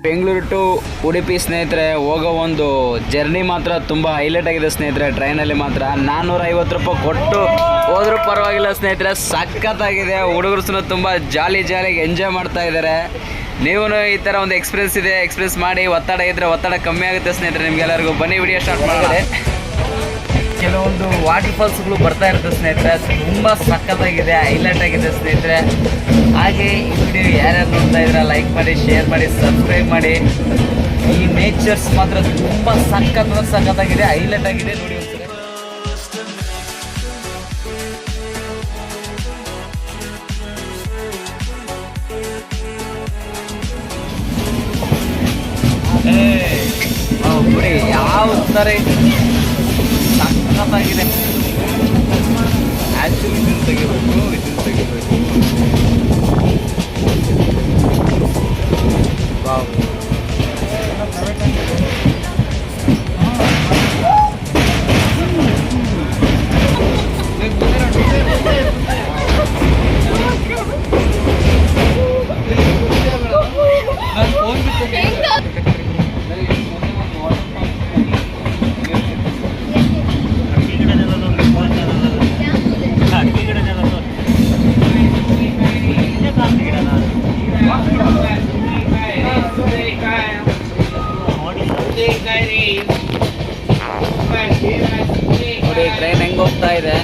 Bengaluru to Udupi ಸ್ನೇಹಿತರೆ ಹೋಗೋ ಒಂದು ಜರ್ನಿ ಮಾತ್ರ ತುಂಬ ಹೈಲೈಟ್ ಆಗಿದೆ ಸ್ನೇಹಿತರೆ. ಟ್ರೈನಲ್ಲಿ ಮಾತ್ರ 450 ರೂಪಾಯಿ ಕೊಟ್ಟು ಹೋದ್ರೂ ಪರವಾಗಿಲ್ಲ ಸ್ನೇಹಿತರೆ, ಸಖತ್ತಾಗಿದೆ. ಹುಡುಗರು ಸಹ ತುಂಬ ಜಾಲಿಯಾಗಿ ಎಂಜಾಯ್ ಮಾಡ್ತಾ ಇದ್ದಾರೆ. ನೀವು ಈ ಥರ ಒಂದು ಎಕ್ಸ್ಪೀರಿಯನ್ಸ್ ಮಾಡಿ, ಒತ್ತಡ ಇದ್ದರೆ ಒತ್ತಡ ಕಮ್ಮಿ ಆಗುತ್ತೆ ಸ್ನೇಹಿತರೆ ನಿಮಗೆಲ್ಲರಿಗೂ. ಬನ್ನಿ ವಿಡಿಯೋ ಸ್ಟಾರ್ಟ್ ಮಾಡಿದ್ರೆ ಕೆಲವೊಂದು ವಾಟರ್ ಫಾಲ್ಸ್ಗಳು ಬರ್ತಾ ಇರುತ್ತೆ ಸ್ನೇಹಿತರೆ, ತುಂಬ ಸಖತ್ತಾಗಿದೆ, ಹೈಲೈಟ್ ಆಗಿದೆ ಸ್ನೇಹಿತರೆ. ಹಾಗೆ ಈ ವಿಡಿಯೋ ಯಾರ್ಯಾರು ನೋಡ್ತಾ ಇದ್ದೀರಾ ಲೈಕ್ ಮಾಡಿ, ಶೇರ್ ಮಾಡಿ, ಸಬ್ಸ್ಕ್ರೈಬ್ ಮಾಡಿ. ಈ ನೇಚರ್ಸ್ ಮಾತ್ರ ತುಂಬ ಸಖತ್ತಾಗಿದೆ, ಹೈಲೈಟ್ ಆಗಿದೆ ನೋಡಿ ಒಂದ್ಸರಿ. ನೋಡಿ ಯಾವ ಥರ ಸಖತ್ತಾಗಿದೆ. ಆ್ಯಕ್ಚುಲಿ ಇದನ್ನು ತೆಗಿಬೇಕು. ನೋಡಿ ಟ್ರೈನ್ ಹೆಂಗೆ ಹೋಗ್ತಾ ಇದೆ.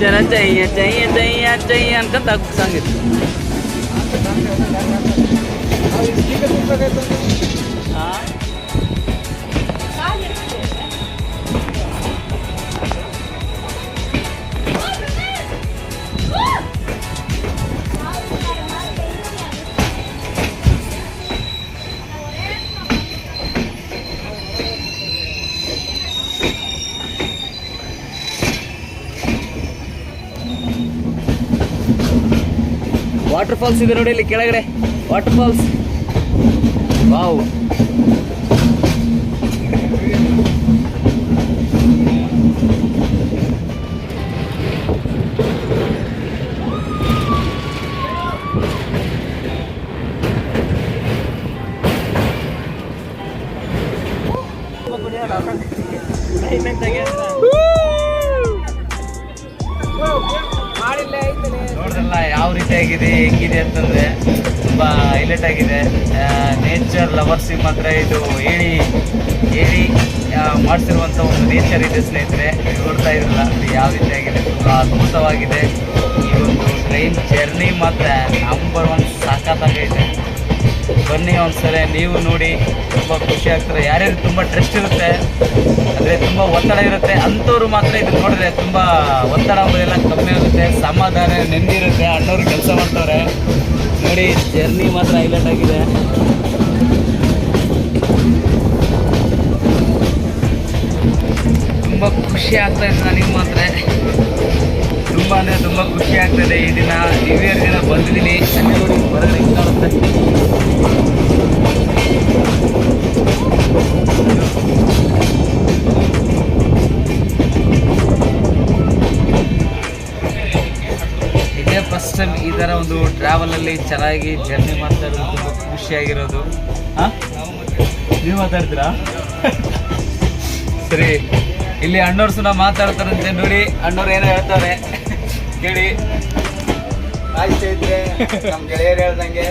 ಜನ ಚೈಯ ಅಂತ ಸಂಗೀತ. ವಾಟರ್ ಫಾಲ್ಸ್ ಇದೆ ನೋಡಿ ಇಲ್ಲಿ ಕೆಳಗಡೆ, ವಾಟರ್ ಫಾಲ್ಸ್. ವಾವ್, ನೋಡ್ರಲ್ಲ ಯಾವ ರೀತಿಯಾಗಿದೆ, ಹೆಂಗಿದೆ ಅಂತಂದರೆ ತುಂಬ ಹೈಲೈಟ್ ಆಗಿದೆ. ನೇಚರ್ ಲವರ್ಸಿಗೆ ಮಾತ್ರ ಇದು ಹೇಳಿ ಮಾಡಿಸಿರುವಂಥ ಒಂದು ನೇಚರ್ ಇದೆ ಸ್ನೇಹಿತರೆ. ನೋಡ್ತಾ ಇದ್ರಲ್ಲ ಯಾವ ರೀತಿಯಾಗಿದೆ, ತುಂಬ ಅದ್ಭುತವಾಗಿದೆ. ಈ ಒಂದು ಟ್ರೈನ್ ಜರ್ನಿ ಮಾತ್ರ ನಂಬರ್ 1 ಸಖತ್ತಾಗೈತೆ. ಬನ್ನಿ ಒಂದ್ಸಲ ನೀವು ನೋಡಿ, ತುಂಬ ಖುಷಿ ಆಗ್ತಾರೆ. ಯಾರ್ಯಾರು ತುಂಬ ಸ್ಟ್ರೆಸ್ ಇರುತ್ತೆ, ಅಂದರೆ ತುಂಬ ಒತ್ತಡ ಇರುತ್ತೆ ಅಂಥವ್ರು ಮಾತ್ರ ಇದು ನೋಡಿದ್ರೆ ತುಂಬ ಒತ್ತಡ ಅಂಬೋದೆಲ್ಲ ಕಮ್ಮಿ ಆಗುತ್ತೆ, ಸಮಾಧಾನ ನೆಮ್ಮದಿರುತ್ತೆ. ಅಣ್ಣವ್ರು ಕೆಲಸ ಮಾಡ್ತಾರೆ ನೋಡಿ. ಜರ್ನಿ ಮಾತ್ರ ಹೈಲೈಟ್ ಆಗಿದೆ. ತುಂಬ ಖುಷಿ ಆಗ್ತಾ ಇದೆ ನನಗೆ ಮಾತ್ರ, ತುಂಬ ಅಂದರೆ ತುಂಬ ಖುಷಿ ಆಗ್ತದೆ. ಈ ದಿನ ನ್ಯೂ ಇಯರ್ ದಿನ ಬಂದಿದ್ದೀನಿ. ನೋಡಿ ಹೊರಗಡೆ ಹೆಂಗೆ ಕಾಣುತ್ತೆ. ಇದೇ ಫಸ್ಟ್ ಟೈಮ್ ಈ ಥರ ಒಂದು ಟ್ರಾವೆಲಲ್ಲಿ ಚೆನ್ನಾಗಿ ಜರ್ನಿ ಮಾಡ್ತಾ ಇರೋದು, ತುಂಬ ಖುಷಿಯಾಗಿರೋದು. ಹಾಂ, ನೀವು ಮಾತಾಡ್ತೀರಾ? ಸರಿ, ಇಲ್ಲಿ ಅಣ್ಣವ್ರು ಸುನ ಮಾತಾಡ್ತಾರಂತೆ ನೋಡಿ. ಅಣ್ಣವ್ರು ಏನೋ ಹೇಳ್ತಾರೆ ಕೇಳಿ. ಆಯ್ತು ಇದ್ರೆ ನಮ್ಮ ಗೆಳೆಯರು ಹೇಳ್ದಂಗೆ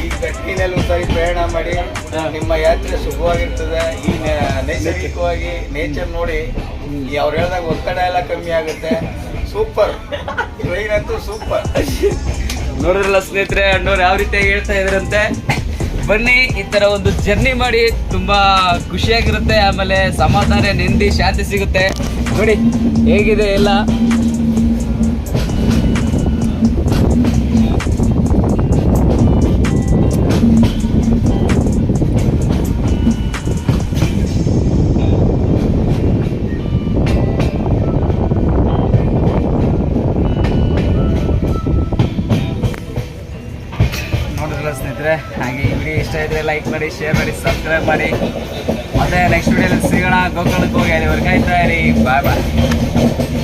ಈ ಗಟ್ಟಿನಲ್ಲಿ ಒಂದ್ಸರಿ ಪ್ರಯಾಣ ಮಾಡಿ, ನಿಮ್ಮ ಯಾತ್ರೆ ಶುಭವಾಗಿರ್ತದೆ. ಈ ನೈಸರ್ಗಿಕವಾಗಿ ನೇಚರ್ ನೋಡಿ, ಅವ್ರು ಹೇಳ್ದಾಗ ಒತ್ತಡ ಎಲ್ಲ ಕಮ್ಮಿ ಆಗುತ್ತೆ. ಸೂಪರ್, ಟ್ರೈನ್ ಅಂತೂ ಸೂಪರ್. ನೋಡಿದ್ರಲ್ಲ ಸ್ನೇಹಿತರೆ, ಅಣ್ಣವ್ರು ಯಾವ ರೀತಿಯಾಗಿ ಹೇಳ್ತಾ ಇದ್ರಂತೆ. ಬನ್ನಿ ಈ ತರ ಒಂದು ಜರ್ನಿ ಮಾಡಿ ತುಂಬಾ ಖುಷಿಯಾಗಿರುತ್ತೆ, ಆಮೇಲೆ ಸಮಾಧಾನ, ನೆಮ್ಮದಿ, ಶಾಂತಿ ಸಿಗುತ್ತೆ. ನೋಡಿ ಹೇಗಿದೆ ಎಲ್ಲ. ಸ್ನೇಹಿತರೆ, ಹಾಗೆ ಈ ವಿಡಿಯೋ ಇಷ್ಟ ಇದ್ರೆ ಲೈಕ್ ಮಾಡಿ, ಶೇರ್ ಮಾಡಿ, ಸಬ್ಸ್ಕ್ರೈಬ್ ಮಾಡಿ. ಮತ್ತೆ ನೆಕ್ಸ್ಟ್ ವಿಡಿಯೋದಲ್ಲಿ ಸಿಗೋಣ. ಗೋಕರ್ಣಕ್ಕೆ ಹೋಗಿ ಅಲ್ಲಿವರೆಗೆ ಕಾಯ್ತಾ ಇರಿ. ಬಾಯ್ ಬಾಯ್.